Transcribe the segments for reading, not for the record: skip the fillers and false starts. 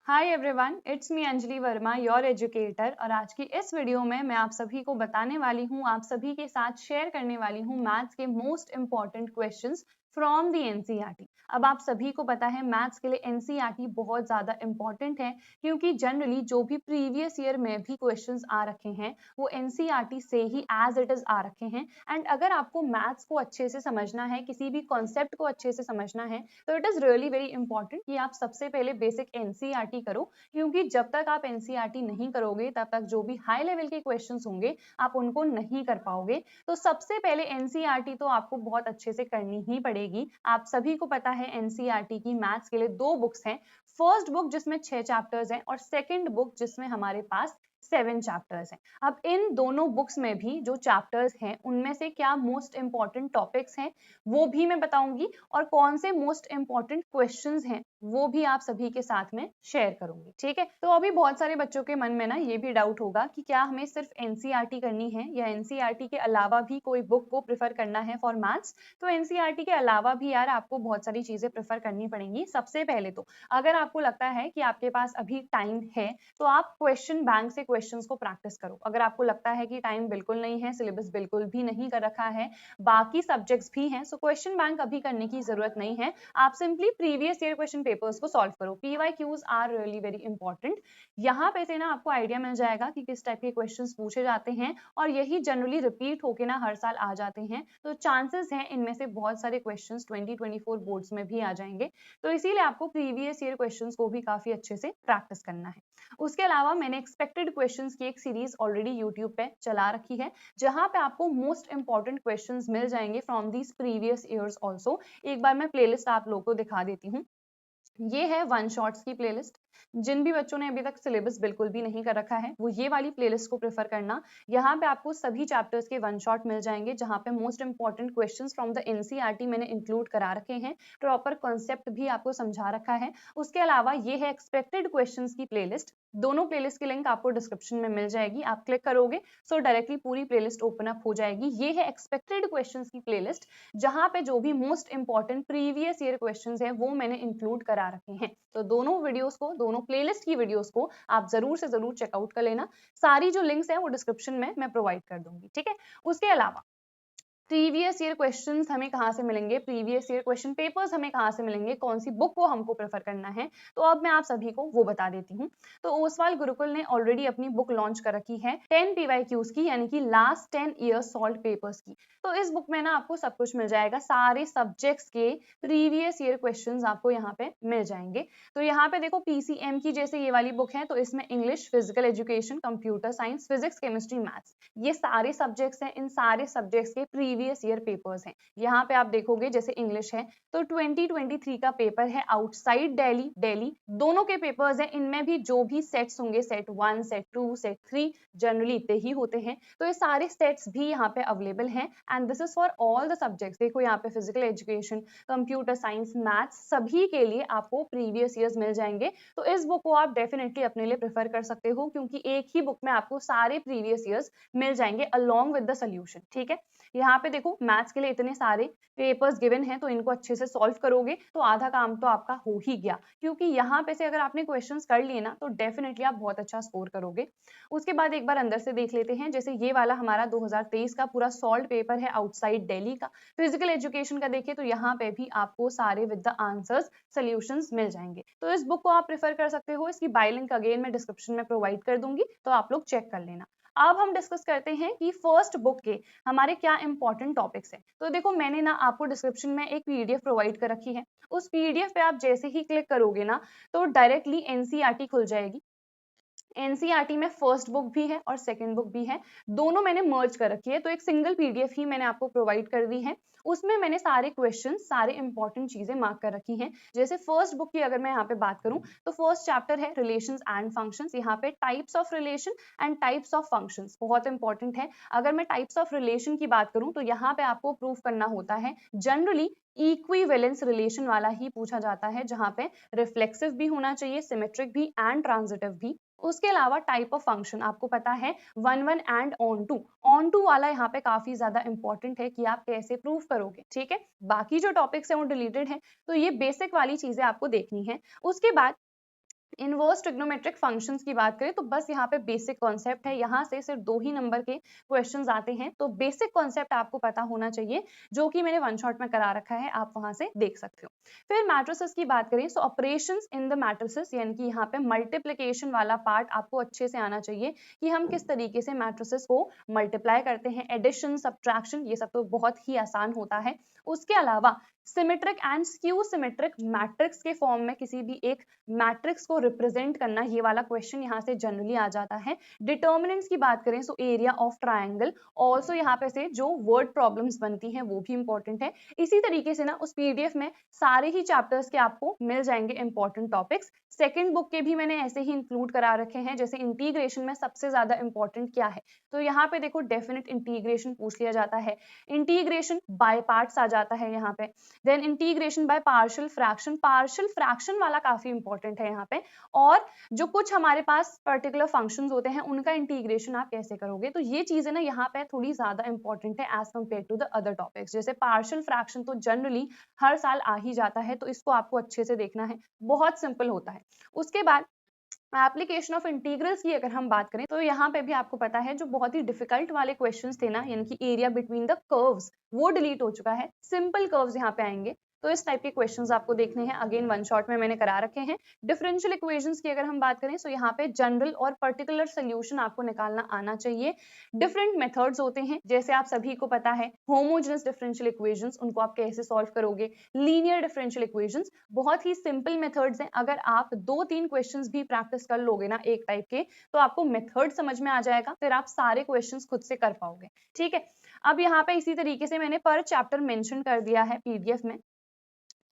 Hi everyone, it's me Anjali Verma, your educator. और आज की इस वीडियो में मैं आप सभी को बताने वाली हूँ, आप सभी के साथ शेयर करने वाली हूँ मैथ्स के most important questions from the NCERT. अब आप सभी को पता है मैथ्स के लिए एनसीईआरटी बहुत ज्यादा इंपॉर्टेंट है, क्योंकि जनरली जो भी प्रीवियस ईयर में भी क्वेश्चंस आ रखे हैं वो एनसीईआरटी से ही एज इट इज आ रखे हैं। एंड अगर आपको मैथ्स को अच्छे से समझना है, किसी भी कॉन्सेप्ट को अच्छे से समझना है, तो it is really very important कि आप सबसे पहले बेसिक एनसीईआरटी करो। क्योंकि जब तक आप एनसीईआरटी नहीं करोगे तब तक जो भी हाई लेवल के क्वेश्चंस होंगे आप उनको नहीं कर पाओगे। तो सबसे पहले एनसीईआरटी तो आपको बहुत अच्छे से करनी ही पड़ेगी। आप सभी को पता है एनसीईआरटी की मैथ्स के लिए दो बुक्स हैं। फर्स्ट बुक जिसमें 6 चैप्टर्स हैं और सेकंड बुक जिसमें हमारे पास 7 चैप्टर्स हैं। अब इन दोनों बुक्स में भी जो चैप्टर्स हैं उनमें से क्या मोस्ट इंपॉर्टेंट टॉपिक्स हैं वो भी मैं बताऊंगी, और कौन से मोस्ट इंपॉर्टेंट क्वेश्चंस हैं वो भी आप सभी के साथ में शेयर करूंगी। ठीक है, तो अभी बहुत सारे बच्चों के मन में ना ये भी डाउट होगा कि क्या हमें सिर्फ एनसीईआरटी करनी है या एनसीईआरटी के अलावा भी कोई बुक को प्रेफर करना है फॉर मैथ्स। तो एनसीईआरटी के अलावा भी यार आपको बहुत सारी चीजें प्रेफर करनी पड़ेंगी। सबसे पहले तो अगर आपको लगता है कि आपके पास अभी टाइम है तो आप क्वेश्चन बैंक से क्वेश्चंस को प्रैक्टिस करो। अगर आपको लगता है कि टाइम बिल्कुल नहीं है, सिलेबस बिल्कुल भी नहीं कर रखा है, बाकी सब्जेक्ट्स भी हैं, सो क्वेश्चन बैंक अभी करने की जरूरत नहीं है। आप simply previous year question papers को सॉल्व करो। PYQs are really very important. यहाँ पे से ना आपको आइडिया मिल जाएगा कि किस टाइप के क्वेश्चंस पूछे जाते हैं, और यही जनरली रिपीट होके ना हर साल आ जाते हैं। तो चांसेस हैं इनमें से बहुत सारे क्वेश्चंस 2024 बोर्ड्स में भी आ जाएंगे। तो इसीलिए आपको प्रीवियस ईयर क्वेश्चंस को भी काफी अच्छे से प्रैक्टिस करना है। उसके अलावा मैंने एक्सपेक्टेड क्वेश्चंस की एक सीरीज ऑलरेडी यूट्यूब पे चला रखी है, जहां पे आपको मोस्ट इंपॉर्टेंट क्वेश्चंस मिल जाएंगे from these previous years also. एक बार मैं प्लेलिस्ट आप लोगों को दिखा देती हूँ। ये है वन शॉट्स की प्लेलिस्ट। जिन भी बच्चों ने अभी तक सिलेबस बिल्कुल भी नहीं कर रखा है वो ये वाली प्लेलिस्ट को प्रेफर करना। यहाँ पे आपको सभी चैप्टर्स के वन शॉट मिल जाएंगे, जहाँ पे most important questions from the NCERT मैंने इंक्लूड करा रखे हैं, प्रॉपर कॉन्सेप्ट भी आपको समझा रखा है। उसके अलावा ये है एक्सपेक्टेड क्वेश्चंस की प्लेलिस्ट। दोनों प्लेलिस्ट की लिंक आपको डिस्क्रिप्शन में मिल जाएगी, आप क्लिक करोगे सो डायरेक्टली पूरी प्लेलिस्ट ओपन अप हो जाएगी। ये है एक्सपेक्टेड क्वेश्चंस की प्लेलिस्ट, जहां पे जो भी most important previous year questions है वो मैंने इंक्लूड करा रखे हैं। तो दोनों वीडियोस को, दोनों प्लेलिस्ट की वीडियोस को आप जरूर से जरूर चेकआउट कर लेना। सारी जो लिंक्स है वो डिस्क्रिप्शन में मैं प्रोवाइड कर दूंगी। ठीक है, उसके अलावा प्रीवियस ईयर क्वेश्चंस हमें कहाँ से मिलेंगे, प्रीवियस ईयर क्वेश्चन पेपर्स हमें कहाँ से मिलेंगे, कौन सी बुक को हमको प्रेफर करना है, तो अब मैं आप सभी को वो बता देती हूँ। तो ओसवाल गुरुकुल ने ऑलरेडी अपनी बुक लॉन्च कर रखी है 10 पीवाईक्यूज की, यानी कि लास्ट 10 ईयर्स सॉल्व पेपर्स की। तो इस बुक में ना आपको सब कुछ मिल जाएगा, सारे सब्जेक्ट्स के प्रीवियस ईयर क्वेश्चन आपको यहाँ पे मिल जाएंगे। तो यहाँ पे देखो पीसीएम की जैसे ये वाली बुक है, तो इसमें English, physical education, computer science, physics, chemistry, maths, ये सारे सब्जेक्ट्स हैं। इन सारे सब्जेक्ट्स के प्रीवियस ईयर पेपर्स हैं। यहाँ पे आप देखोगे जैसे इंग्लिश है तो 2023 का पेपर है आउटसाइड दिल्ली, दिल्ली दोनों के पेपर्स हैं। इनमें भी जो भी सेट्स होंगे, सेट 1, सेट 2, सेट 3, जनरली इतने ही होते हैं। तो ये सारे सेट्स भी यहाँ पे अवेलेबल हैं, and this is for all the subjects. देखो यहाँ पे physical education, computer science, maths, सभी के लिए आपको प्रीवियस ईयर्स मिल जाएंगे। तो इस बुक को आप डेफिनेटली अपने लिए प्रेफर कर सकते हो, क्योंकि एक ही बुक में आपको सारे प्रीवियस ईयर्स मिल जाएंगे अलोंग विद द सोल्यूशन। ठीक है, यहाँ पे देखो मैथ्स के लिए इतने सारे पेपर्स गिवन हैं, तो इनको अच्छे से सॉल्व करोगे तो आधा काम तो आपका हो ही गया। क्योंकि यहाँ पे से अगर आपने क्वेश्चंस कर लिए ना तो डेफिनेटली आप बहुत अच्छा स्कोर करोगे। उसके बाद एक बार अंदर से देख लेते हैं, जैसे ये वाला हमारा 2023 का पूरा सॉल्व पेपर है आउटसाइड दिल्ली का। फिजिकल एजुकेशन का देखिए तो यहाँ पे भी आपको सारे विद द आंसर्स सोल्यूशंस मिल जाएंगे। तो इस बुक को आप प्रेफर कर सकते हो। इसकी बाय लिंक अगेन मैं डिस्क्रिप्शन में प्रोवाइड कर दूंगी, तो आप लोग चेक कर लेना। अब हम डिस्कस करते हैं कि फर्स्ट बुक के हमारे क्या इंपॉर्टेंट टॉपिक्स हैं। तो देखो मैंने ना आपको डिस्क्रिप्शन में एक पीडीएफ प्रोवाइड कर रखी है। उस पीडीएफ पे आप जैसे ही क्लिक करोगे ना तो डायरेक्टली एनसीईआरटी खुल जाएगी। एनसीईआरटी में फर्स्ट बुक भी है और सेकंड बुक भी है, दोनों मैंने मर्ज कर रखी है। तो एक सिंगल पीडीएफ ही मैंने आपको प्रोवाइड कर दी है। उसमें मैंने सारे क्वेश्चन, सारे इंपॉर्टेंट चीजें मार्क कर रखी हैं। जैसे फर्स्ट बुक की अगर मैं यहाँ पे बात करूं तो फर्स्ट चैप्टर है रिलेशंस एंड फंक्शंस। यहाँ पे types of relation and types of functions बहुत इंपॉर्टेंट है। अगर मैं टाइप्स ऑफ रिलेशन की बात करूं तो यहाँ पे आपको प्रूफ करना होता है, जनरली इक्विवेलेंस रिलेशन वाला ही पूछा जाता है, जहां पे रिफ्लेक्सिव भी होना चाहिए, सिमेट्रिक भी एंड ट्रांजिटिव भी। उसके अलावा टाइप ऑफ फंक्शन आपको पता है, one one and onto वाला यहाँ पे काफी ज्यादा इंपॉर्टेंट है कि आप कैसे प्रूव करोगे। ठीक है, बाकी जो टॉपिक्स है वो डिलीटेड है, तो ये बेसिक वाली चीजें आपको देखनी है। उसके बाद इनवर्स ट्रिग्नोमेट्रिक फंक्शंस की बात करें तो बस यहाँ पे बेसिक कॉन्सेप्ट है, यहाँ से सिर्फ 2 ही नंबर के क्वेश्चंस आते हैं, तो बेसिक कॉन्सेप्ट आपको पता होना चाहिए, जो कि मैंने वन शॉट में करा रखा है, आप वहां से देख सकते हो। फिर मैट्रिसेस की बात करें, सो ऑपरेशंस इन द मैट्रिसेस, यानी कि यहाँ पे मल्टीप्लिकेशन वाला पार्ट आपको अच्छे से आना चाहिए कि हम किस तरीके से मैट्रिसेस को मल्टीप्लाई करते हैं, एडिशन, सब्ट्रैक्शन, ये सब तो बहुत ही आसान होता है। उसके अलावा symmetric and skew symmetric matrix के फॉर्म में किसी भी एक मैट्रिक्स को रिप्रेजेंट करना, ये वाला क्वेश्चन यहाँ से जनरली आ जाता है। डिटर्मिनेंट्स की बात करें, so area of triangle, also यहाँ पे से जो वर्ड प्रॉब्लम्स बनती हैं वो भी इंपॉर्टेंट है। इसी तरीके से ना उस पीडीएफ में सारे ही चैप्टर्स के आपको मिल जाएंगे इंपॉर्टेंट टॉपिक्स। सेकंड बुक के भी मैंने ऐसे ही इंक्लूड करा रखे हैं, जैसे इंटीग्रेशन में सबसे ज्यादा इंपॉर्टेंट क्या है, तो यहाँ पे देखो डेफिनेट इंटीग्रेशन पूछ लिया जाता है, इंटीग्रेशन बाय पार्ट्स आ जाता है यहाँ पे, then integration by partial fraction वाला काफी इंपॉर्टेंट है यहाँ पे, और जो कुछ हमारे पास पर्टिकुलर फंक्शंस होते हैं उनका इंटीग्रेशन आप कैसे करोगे, तो ये चीजें ना यहाँ पे थोड़ी ज्यादा इंपॉर्टेंट है as compare to the other topics. जैसे पार्शियल फ्रैक्शन तो जनरली हर साल आ ही जाता है, तो इसको आपको अच्छे से देखना है, बहुत सिंपल होता है। उसके बाद एप्लीकेशन ऑफ इंटीग्रल्स की अगर हम बात करें तो यहाँ पे भी आपको पता है जो बहुत ही डिफिकल्ट वाले क्वेश्चंस थे ना, यानी कि एरिया बिटवीन द कर्व्स, वो डिलीट हो चुका है, सिंपल कर्व्स यहाँ पे आएंगे। तो इस टाइप के क्वेश्चंस आपको देखने हैं, अगेन वन शॉट में मैंने करा रखे हैं। डिफरेंशियल इक्वेशंस की अगर हम बात करें तो यहाँ पे जनरल और पर्टिकुलर सोल्यूशन आपको निकालना आना चाहिए। डिफरेंट मेथड्स होते हैं, जैसे आप सभी को पता है होमोजेनस डिफरेंशियल इक्वेशंस, उनको आप कैसे सॉल्व करोगे, लीनियर डिफरेंशियल इक्वेशंस, बहुत ही सिंपल मेथड्स हैं। अगर आप 2-3 क्वेश्चंस भी प्रैक्टिस कर लोगे ना एक टाइप के, तो आपको मेथड समझ में आ जाएगा, फिर आप सारे क्वेश्चंस खुद से कर पाओगे। ठीक है, अब यहाँ पे इसी तरीके से मैंने पर चैप्टर मेंशन कर दिया है पीडीएफ में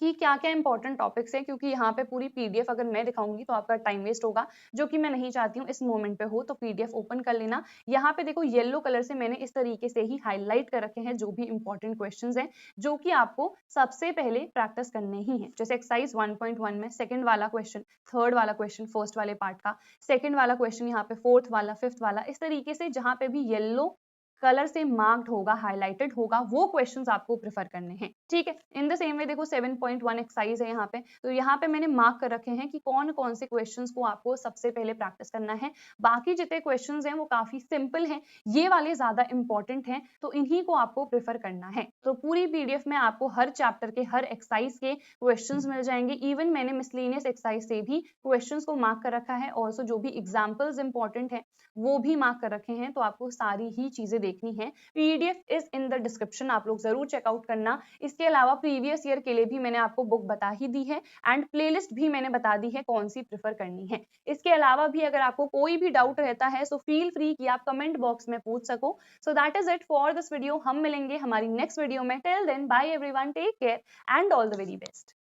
कि क्या क्या इंपॉर्टेंट टॉपिक्स हैं, क्योंकि यहाँ पे पूरी पीडीएफ अगर मैं दिखाऊंगी तो आपका टाइम वेस्ट होगा, जो कि मैं नहीं चाहती हूँ इस मोमेंट पे हो। तो पीडीएफ ओपन कर लेना, यहाँ पे देखो येलो कलर से मैंने इस तरीके से ही हाईलाइट कर रखे हैं जो भी इंपॉर्टेंट क्वेश्चंस हैं, जो कि आपको सबसे पहले प्रैक्टिस करने ही है। जैसे एक्सरसाइज 1.1 में सेकंड वाला क्वेश्चन, थर्ड वाला क्वेश्चन फर्स्ट वाले पार्ट का, सेकंड वाला क्वेश्चन यहाँ पे फोर्थ वाला, फिफ्थ वाला, इस तरीके से जहां पे भी येलो कलर से मार्क्ड होगा, हाईलाइटेड होगा, वो क्वेश्चंस आपको प्रेफर करने हैं। ठीक है, इन द सेम वे देखो 7.1 एक्सरसाइज है यहाँ पे, तो यहाँ पे मैंने मार्क कर रखे हैं कि कौन कौन से क्वेश्चंस को आपको सबसे पहले प्रैक्टिस करना है। बाकी जितने क्वेश्चंस हैं वो काफी सिंपल हैं, ये वाले ज्यादा इंपॉर्टेंट हैं, तो इन्हीं को आपको प्रेफर करना है। तो पूरी पीडीएफ में आपको हर चैप्टर के हर एक्सरसाइज के क्वेश्चंस मिल जाएंगे, इवन मैंने मिसलेनियस एक्सरसाइज से भी क्वेश्चंस को मार्क कर रखा है, और जो भी एग्जाम्पल्स इंपॉर्टेंट है वो भी मार्क कर रखे हैं, तो आपको सारी ही चीजें देखनी है। PDF is in the description, आप लोग जरूर चेकआउट करना। इसके अलावा प्रीवियस ईयर के लिए भी मैंने आपको बुक बता ही दी है, एंड प्लेलिस्ट भी मैंने बता दी है कौन सी प्रेफर करनी है। इसके अलावा भी अगर आपको कोई भी डाउट रहता है सो फील फ्री कि आप कमेंट बॉक्स में पूछ सको। So that is it for this video, हम मिलेंगे हमारी नेक्स्ट वीडियो में। Till then bye everyone, take care and all the very best.